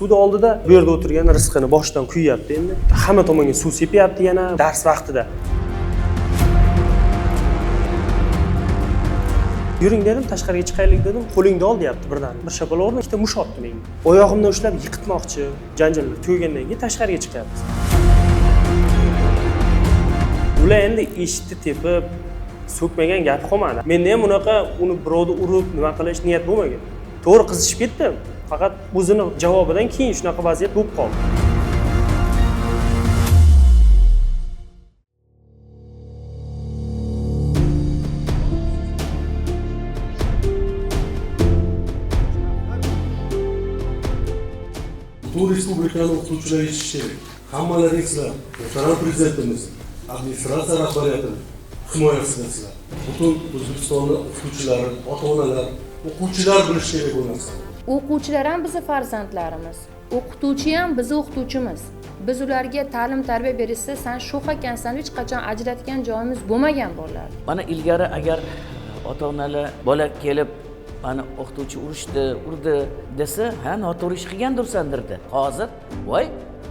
suvni oldida bu yerda o'tirgan rizqini boshidan quyyapti. Endi hamma tomonga suv sepyapti yana dars vaqtida. Yuring dedim, tashqariga chiqaylik dedim. Qo'lingni ol deyapti birdan. Bir shapaloq urdi, ikkita mush otdi menga. Oyog'imdan ushlab yiqitmoqchi. Janjallar tugagandan keyin tashqariga chiqyapti. Ular endi eshitdi tepib, so'kmagan gap qolmadi. Menda ham unaqa uni birovni urib, nima qilish niyat bo'lmagan. To'g'ri qizishib ketdim. Faqat o'zini javobidan keyin shunaqa vaziyat bo'lib qoldi. Bu respublikani o'qituvchilar yetishi kerak. Hammalaringizlar, muhtaram prezidentimiz, administratsiya rahbariyati himoyasidasizlar. Butun O'zbekistonning o'qituvchilari, ota-onalar, o'quvchilar bilishi kerak bu narsani. O'quvchilar ham bizning farzandlarimiz. O'qituvchi ham bizning o'qituvchimiz. Biz ularga ta'lim-tarbiya berishsa, sen sho'x ekansan, hech qachon ajratgan joyimiz bo'lmagan bolalar. Mana ilgari agar ota-onalar bola kelib mana o'qituvchi urdi desa, ha, noto'g'ri ish qilgandirsandirdi. Hozir, voy,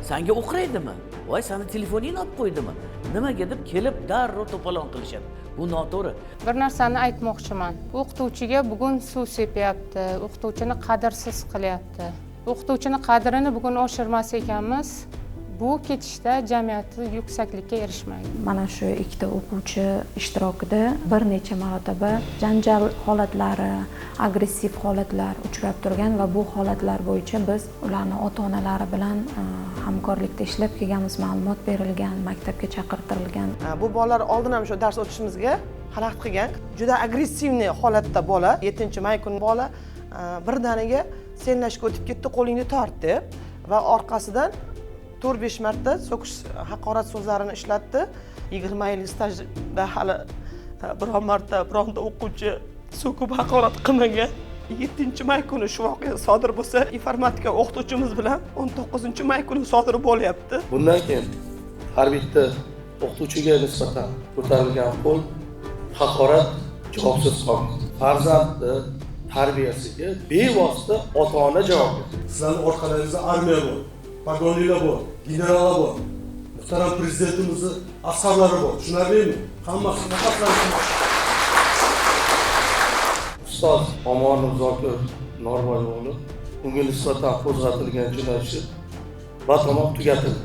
senga o'qiraydimi? Voy, seni telefoningni olib qo'ydimi? Nimaga deb kelib darrov to'polon qilishadi. Bu noto'g'ri. Bir narsani aytmoqchiman. O'qituvchiga bugun suv sepyapti, o'qituvchini qadrsiz qilyapti. O'qituvchini qadrini bugun oshirmas ekanmiz, bu ketishda jamiyatni yuksaklikka erishmaydi. Mana shu ikkita o'quvchi ishtirokida bir necha marotaba janjal holatlari, agressiv holatlar uchrab turgan va bu holatlar bo'yicha biz ularni ota-onalari bilan hamkorlikda ishlab kelganmiz, ma'lumot berilgan, maktabga chaqirtirilgan. Bu bolalar oldin ham shu dars o'tishimizga xalaqit qilgan. Juda agressivniy holatda bola, 7-may kuni bola birdaniga senlashga o'tib ketdi, qo'lingni tort deb va orqasidan 4-5 marta so'kish, haqorat so'zlarini ishlatdi. 20 yil stajda hali biron marta bironta o'quvchi so'kib haqorat qilmagan. 7-may kuni shu voqea sodir bo'lsa, informatika o'qituvchimiz bilan 19-may kuni sodir bo'lyapti. Bundan keyin har bitta o'qituvchiga nisbatan ko'tarilgan qo'l haqorat javobsiz qolmaydi. Farzandni tarbiyasiga bevosita ota-ona javobgar. Sizlarning orqalaringizda armiya bor, pagoniylar bor, generallar bor, muhtaram prezidentimizni askarlari bor. Tushunarlimi? Hammasi nafaqat Ustoz Omonov Zokir Norboyev unga nisbatan qo'zg'atilgan jinoyat ishi batamom tugatildi.